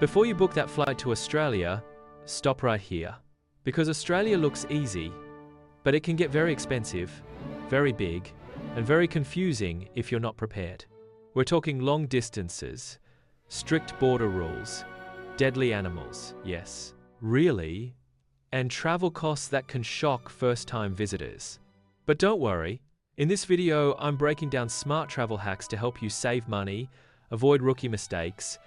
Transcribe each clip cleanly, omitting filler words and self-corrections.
Before you book that flight to Australia, stop right here. Because Australia looks easy, but it can get very expensive, very big, and very confusing if you're not prepared. We're talking long distances, strict border rules, deadly animals, yes, really, and travel costs that can shock first-time visitors. But don't worry, in this video I'm breaking down smart travel hacks to help you save money, avoid rookie mistakes,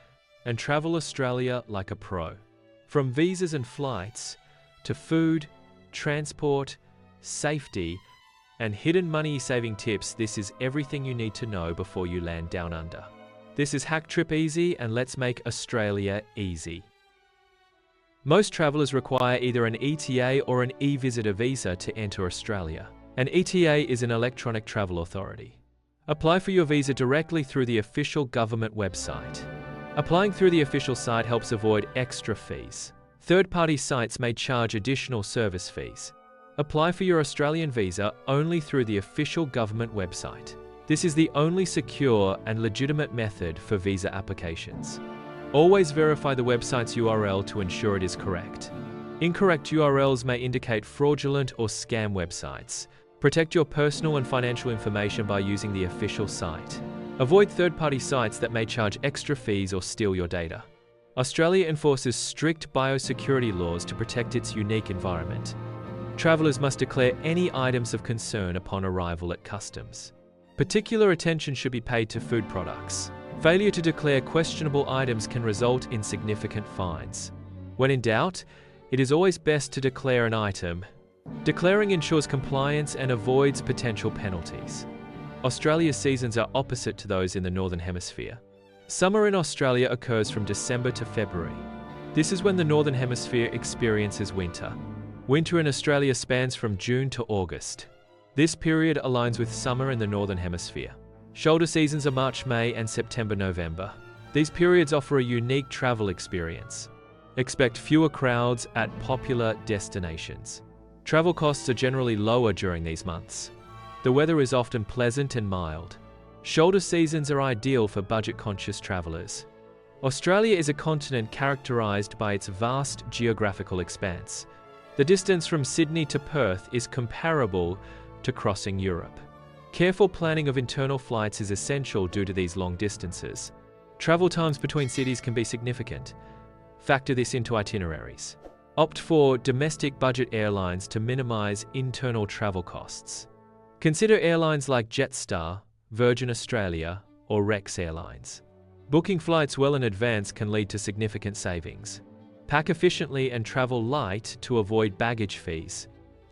and travel Australia like a pro. From visas and flights, to food, transport, safety, and hidden money-saving tips, this is everything you need to know before you land down under. This is Hack Trip Easy, and let's make Australia easy. Most travelers require either an ETA or an e-visitor visa to enter Australia. An ETA is an electronic travel authority. Apply for your visa directly through the official government website. Applying through the official site helps avoid extra fees. Third-party sites may charge additional service fees. Apply for your Australian visa only through the official government website. This is the only secure and legitimate method for visa applications. Always verify the website's URL to ensure it is correct. Incorrect URLs may indicate fraudulent or scam websites. Protect your personal and financial information by using the official site. Avoid third-party sites that may charge extra fees or steal your data. Australia enforces strict biosecurity laws to protect its unique environment. Travelers must declare any items of concern upon arrival at customs. Particular attention should be paid to food products. Failure to declare questionable items can result in significant fines. When in doubt, it is always best to declare an item. Declaring ensures compliance and avoids potential penalties. Australia's seasons are opposite to those in the Northern Hemisphere. Summer in Australia occurs from December to February. This is when the Northern Hemisphere experiences winter. Winter in Australia spans from June to August. This period aligns with summer in the Northern Hemisphere. Shoulder seasons are March, May, and September-November. These periods offer a unique travel experience. Expect fewer crowds at popular destinations. Travel costs are generally lower during these months. The weather is often pleasant and mild. Shoulder seasons are ideal for budget-conscious travelers. Australia is a continent characterized by its vast geographical expanse. The distance from Sydney to Perth is comparable to crossing Europe. Careful planning of internal flights is essential due to these long distances. Travel times between cities can be significant. Factor this into itineraries. Opt for domestic budget airlines to minimize internal travel costs. Consider airlines like Jetstar, Virgin Australia, or Rex Airlines. Booking flights well in advance can lead to significant savings. Pack efficiently and travel light to avoid baggage fees.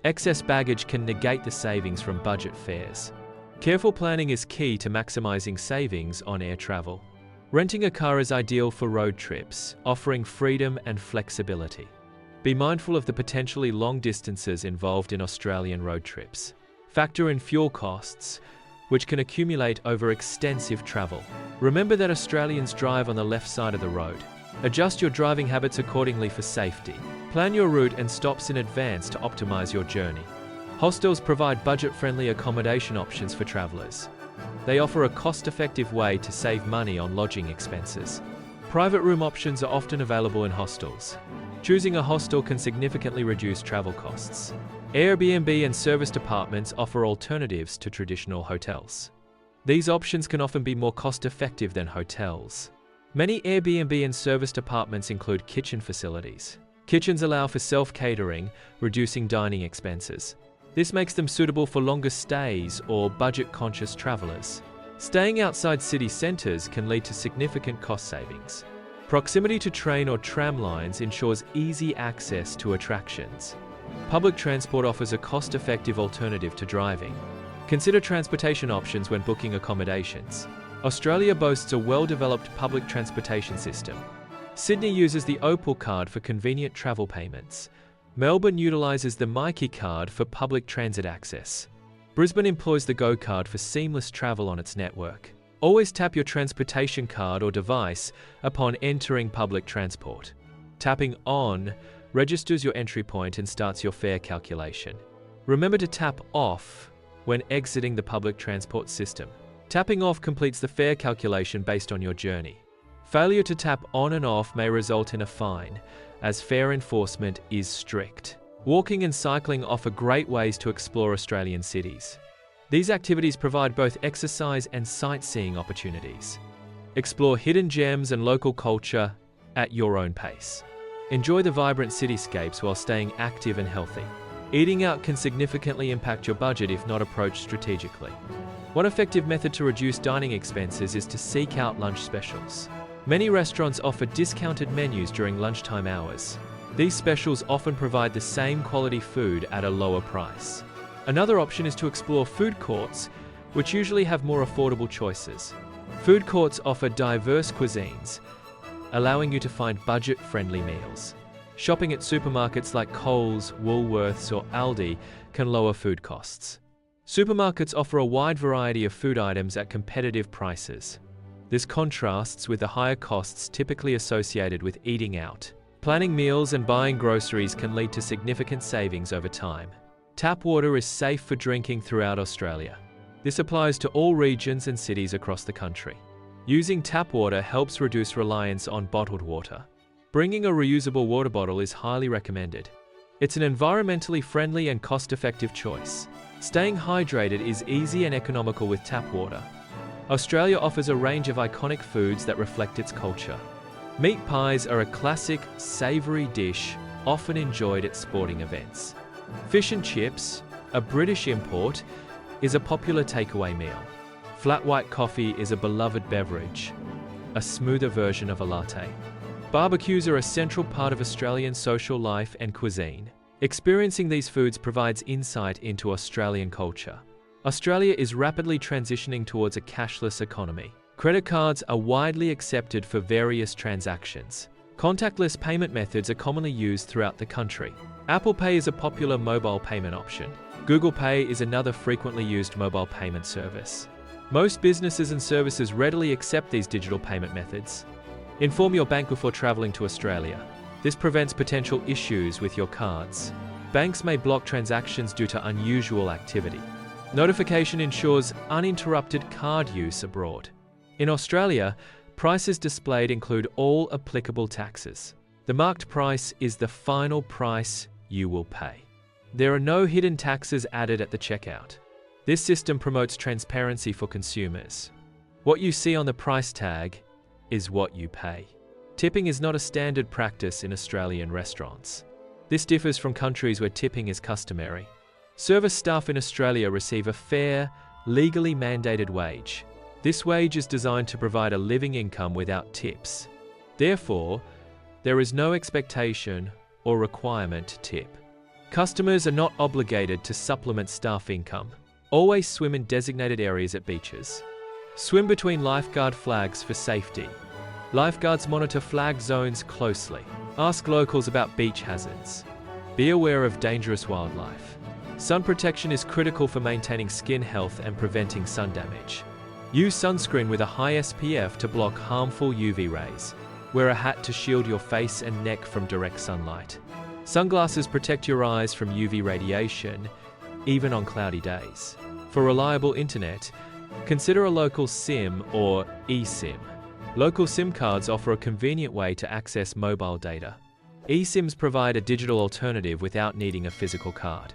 Excess baggage can negate the savings from budget fares. Careful planning is key to maximizing savings on air travel. Renting a car is ideal for road trips, offering freedom and flexibility. Be mindful of the potentially long distances involved in Australian road trips. Factor in fuel costs, which can accumulate over extensive travel. Remember that Australians drive on the left side of the road. Adjust your driving habits accordingly for safety. Plan your route and stops in advance to optimize your journey. Hostels provide budget-friendly accommodation options for travelers. They offer a cost-effective way to save money on lodging expenses. Private room options are often available in hostels. Choosing a hostel can significantly reduce travel costs. Airbnb and serviced apartments offer alternatives to traditional hotels. These options can often be more cost-effective than hotels. Many Airbnb and serviced apartments include kitchen facilities. Kitchens allow for self-catering, reducing dining expenses. This makes them suitable for longer stays or budget-conscious travelers. Staying outside city centers can lead to significant cost savings. Proximity to train or tram lines ensures easy access to attractions. Public transport offers a cost-effective alternative to driving. Consider transportation options when booking accommodations. Australia boasts a well-developed public transportation system. Sydney uses the Opal card for convenient travel payments. Melbourne utilizes the Myki card for public transit access. Brisbane employs the Go card for seamless travel on its network. Always tap your transportation card or device upon entering public transport. Tapping on registers your entry point and starts your fare calculation. Remember to tap off when exiting the public transport system. Tapping off completes the fare calculation based on your journey. Failure to tap on and off may result in a fine, as fair enforcement is strict. Walking and cycling offer great ways to explore Australian cities. These activities provide both exercise and sightseeing opportunities. Explore hidden gems and local culture at your own pace. Enjoy the vibrant cityscapes while staying active and healthy. Eating out can significantly impact your budget if not approached strategically. One effective method to reduce dining expenses is to seek out lunch specials. Many restaurants offer discounted menus during lunchtime hours. These specials often provide the same quality food at a lower price. Another option is to explore food courts, which usually have more affordable choices. Food courts offer diverse cuisines, allowing you to find budget-friendly meals. Shopping at supermarkets like Coles, Woolworths, or Aldi can lower food costs. Supermarkets offer a wide variety of food items at competitive prices. This contrasts with the higher costs typically associated with eating out. Planning meals and buying groceries can lead to significant savings over time. Tap water is safe for drinking throughout Australia. This applies to all regions and cities across the country. Using tap water helps reduce reliance on bottled water. Bringing a reusable water bottle is highly recommended. It's an environmentally friendly and cost-effective choice. Staying hydrated is easy and economical with tap water. Australia offers a range of iconic foods that reflect its culture. Meat pies are a classic, savoury dish often enjoyed at sporting events. Fish and chips, a British import, is a popular takeaway meal. Flat white coffee is a beloved beverage, a smoother version of a latte. Barbecues are a central part of Australian social life and cuisine. Experiencing these foods provides insight into Australian culture. Australia is rapidly transitioning towards a cashless economy. Credit cards are widely accepted for various transactions. Contactless payment methods are commonly used throughout the country. Apple Pay is a popular mobile payment option. Google Pay is another frequently used mobile payment service. Most businesses and services readily accept these digital payment methods. Inform your bank before traveling to Australia. This prevents potential issues with your cards. Banks may block transactions due to unusual activity. Notification ensures uninterrupted card use abroad. In Australia, prices displayed include all applicable taxes. The marked price is the final price you will pay. There are no hidden taxes added at the checkout. This system promotes transparency for consumers. What you see on the price tag is what you pay. Tipping is not a standard practice in Australian restaurants. This differs from countries where tipping is customary. Service staff in Australia receive a fair, legally mandated wage. This wage is designed to provide a living income without tips. Therefore, there is no expectation or requirement to tip. Customers are not obligated to supplement staff income. Always swim in designated areas at beaches. Swim between lifeguard flags for safety. Lifeguards monitor flag zones closely. Ask locals about beach hazards. Be aware of dangerous wildlife. Sun protection is critical for maintaining skin health and preventing sun damage. Use sunscreen with a high SPF to block harmful UV rays. Wear a hat to shield your face and neck from direct sunlight. Sunglasses protect your eyes from UV radiation, even on cloudy days. For reliable internet, consider a local SIM or eSIM. Local SIM cards offer a convenient way to access mobile data. eSIMs provide a digital alternative without needing a physical card.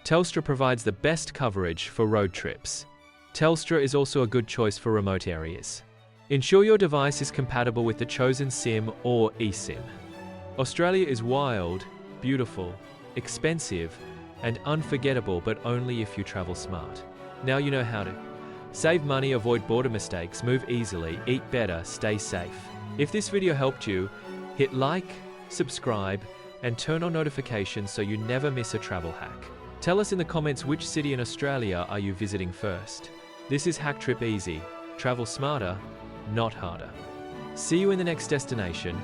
Telstra provides the best coverage for road trips. Telstra is also a good choice for remote areas. Ensure your device is compatible with the chosen SIM or eSIM. Australia is wild, beautiful, expensive, and unforgettable, but only if you travel smart. Now you know how to. Save money, avoid border mistakes, move easily, eat better, stay safe. If this video helped you, hit like, subscribe, and turn on notifications so you never miss a travel hack. Tell us in the comments which city in Australia are you visiting first. This is Hack Trip Easy. Travel smarter, not harder. See you in the next destination.